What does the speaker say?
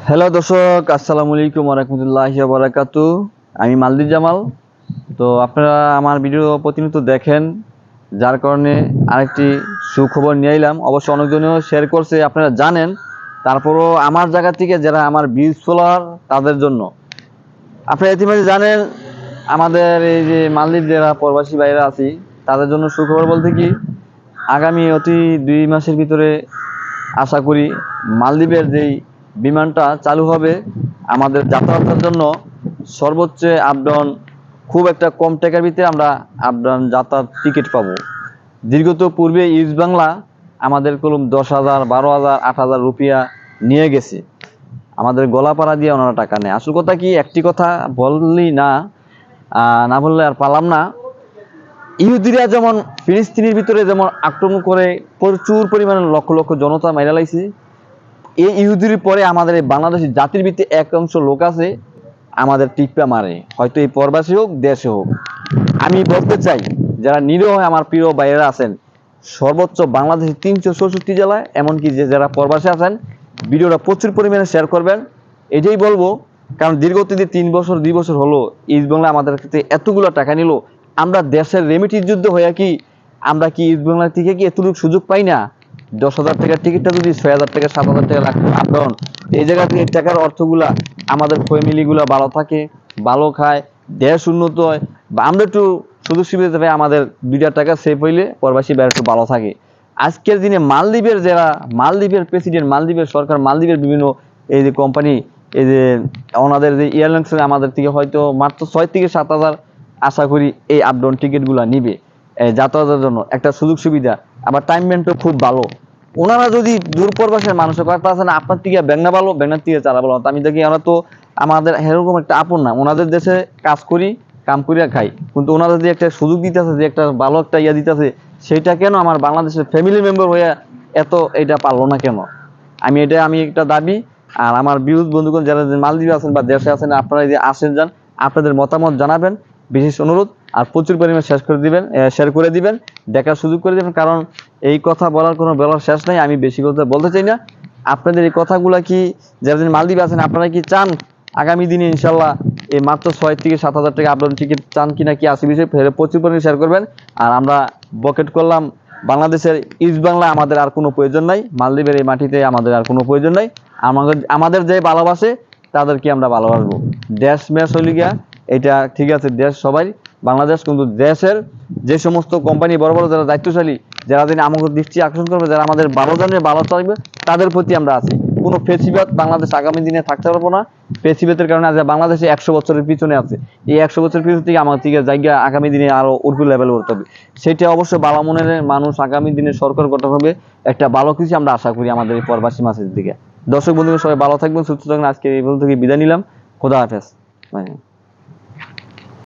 Hello দর্শক, আসসালামু আলাইকুম ওয়া রাহমাতুল্লাহি ওয়া বারাকাতুহু। আমি মালদ্বীপ জামাল। তো আপনারা আমার ভিডিও প্রতিনিয়ত দেখেন, যার কারণে আরেকটি সুখবর নিয়ে এলাম। অবশ্য অনেকজনেও শেয়ার করছে, আপনারা জানেন। তারপরও আমার জায়গা থেকে যারা আমার বীজ ফলোয়ার তাদের জন্য, আপনারা ইতিমধ্যে জানেন, আমাদের এই যে মালদ্বীপ যারা প্রবাসী ভাইরা আছি তাদের জন্য সুখবর বলতে কি, আগামী অতি 2 মাসের ভিতরে আশা করি মালদ্বীপের যেই বিমানটা চালু হবে আমাদের যাতায়াতের জন্য। সর্বোচ্চ আপডাউন খুব একটা কম টাকার ভিতরে আমরা আপডাউন যাতায়াত টিকিট পাবো। দীর্ঘত পূর্বে ইস্ট বাংলা আমাদের কলম 10,000, 12,000, 8,000 রুপিয়া নিয়ে গেছে। আমাদের গলাপাড়া দিয়ে ওনারা টাকা নেয়। আসল কথা কি, একটি কথা বললি না বললে আর পারলাম না। ইহুদিরা যেমন ফিলিস্তিনের ভিতরে যেমন আক্রমণ করে প্রচুর পরিমাণে লক্ষ লক্ষ জনতা মাইরা লাইছে, এই ইহুদির পরে আমাদের এই বাংলাদেশি জাতির ভিত্তি এক অংশ লোক আছে আমাদের টিপ্পা মারে, হয়তো এই প্রবাসী হোক দেশে হোক। আমি বলতে চাই, যারা নিরীহ আমার প্রিয় ভাইয়েরা আছেন সর্বোচ্চ বাংলাদেশের 364 জেলায়, এমনকি যারা প্রবাসী আছেন, ভিডিওটা প্রচুর পরিমাণে শেয়ার করবেন। এটাই বলবো, কারণ দীর্ঘদিনে 3 বছর 2 বছর হলো ইস্ট বাংলা আমাদের কাছে এতগুলো টাকা নিল। আমরা দেশের রেমিটির যুদ্ধ হয়ে কি আমরা কি ইস্ট বাংলা থেকে কি এতটুকু সুযোগ পাই না? 10,000 টাকার টিকিটটা যদি 6,000 টাকা 7,000 টাকা লাগবে আপডাউন, এই জায়গা থেকে টাকার অর্থগুলা আমাদের ফ্যামিলিগুলা ভালো থাকে, ভালো খায়, দেশ উন্নত হয়, বা আমরা একটু সুযোগ সুবিধা পাই, আমাদের 2টা টাকা সেভ হইলে প্রবাসী বাইরে একটু ভালো থাকে। আজকের দিনে মালদ্বীপের যারা মালদ্বীপের প্রেসিডেন্ট, মালদ্বীপের সরকার, মালদ্বীপের বিভিন্ন এই যে কোম্পানি, এই যে ওনাদের যে এয়ারলাইন্স আমাদের থেকে হয়তো মাত্র 6 থেকে 7,000 আশা করি এই আপডাউন টিকিটগুলা নিবে যাতায়াতের জন্য একটা সুযোগ সুবিধা। আবার টাইম মেন্টও খুব ভালো। ওনারা যদি দূর প্রবাসের মানুষের কথা আছে না, আপনার থেকে ব্যাংনা ভালো, ব্যাংনার থেকে চারা ভালো। আমি দেখি ওরা তো আমাদের এরকম একটা আপন না, ওনাদের দেশে কাজ করি, কাম করিয়া খাই, কিন্তু ওনারা যে একটা সুযোগ দিতেছে, যে একটা ভালো একটা ইয়া দিতেছে, সেটা কেন আমার বাংলাদেশের ফ্যামিলি মেম্বার হয়ে এত এটা পারলো না কেন? আমি একটা দাবি। আর আমার বিরোধ বন্ধুগণ যারা মালদ্বীপে আছেন বা দেশে আছেন, আপনারা যে আসেন যান, আপনাদের মতামত জানাবেন, বিশেষ অনুরোধ। আর প্রচুর পরিমাণে শেয়ার করে দিবেন, দেখার সুযোগ করে দিবেন। কারণ এই কথা বলার কোনো বলার শেষ নাই, আমি বেশি কথা বলতে চাই না। আপনাদের এই কথাগুলা কি, যারা মালদ্বীপে আছেন আপনারা কি চান আগামী দিনে ইনশাল্লাহ এই মাত্র 6 থেকে 7,000 টাকা আপডাউন টিকিট চান কিনা, কি আসে বিষয়ে প্রচুর পরিমাণে শেয়ার করবেন। আর আমরা বকেট করলাম, বাংলাদেশের ইস্ট বাংলা আমাদের আর কোনো প্রয়োজন নাই, মালদ্বীপের এই মাটিতে আমাদের আর কোনো প্রয়োজন নাই। আমাদের যে ভালোবাসে তাদেরকে আমরা ভালোবাসবো। দেশ মেশ হইলে গিয়া এটা ঠিক আছে, দেশ সবাই বাংলাদেশ, কিন্তু দেশের যে সমস্ত কোম্পানি বড় বড় যারা দায়িত্বশালী, যারা দিন আমাদের দৃষ্টি আকর্ষণ করবে, যারা আমাদের ভালো জানে ভালো চাইবে, তাদের প্রতি আমরা আছি। কোনো ফেসিবাদ বাংলাদেশ আগামী দিনে থাকতে পারবো না। ফেসিবাদের কারণে আজ বাংলাদেশে 100 বছরের পিছনে আছে। এই 100 বছরের পিছন থেকে আমার থেকে জায়গা আগামী দিনে আরো উর্বর লেভেল করতে হবে। সেটা অবশ্যই ভালো মনের মানুষ, আগামী দিনে সরকার গঠন হবে, একটা ভালো কিছু আমরা আশা করি আমাদের এই প্রবাসী মাসের দিকে। দর্শক বন্ধুরা সবাই ভালো থাকবেন, সুস্থ থাকবেন। আজকে এই বল থেকে বিদায় নিলাম। খোদা হাফেজ।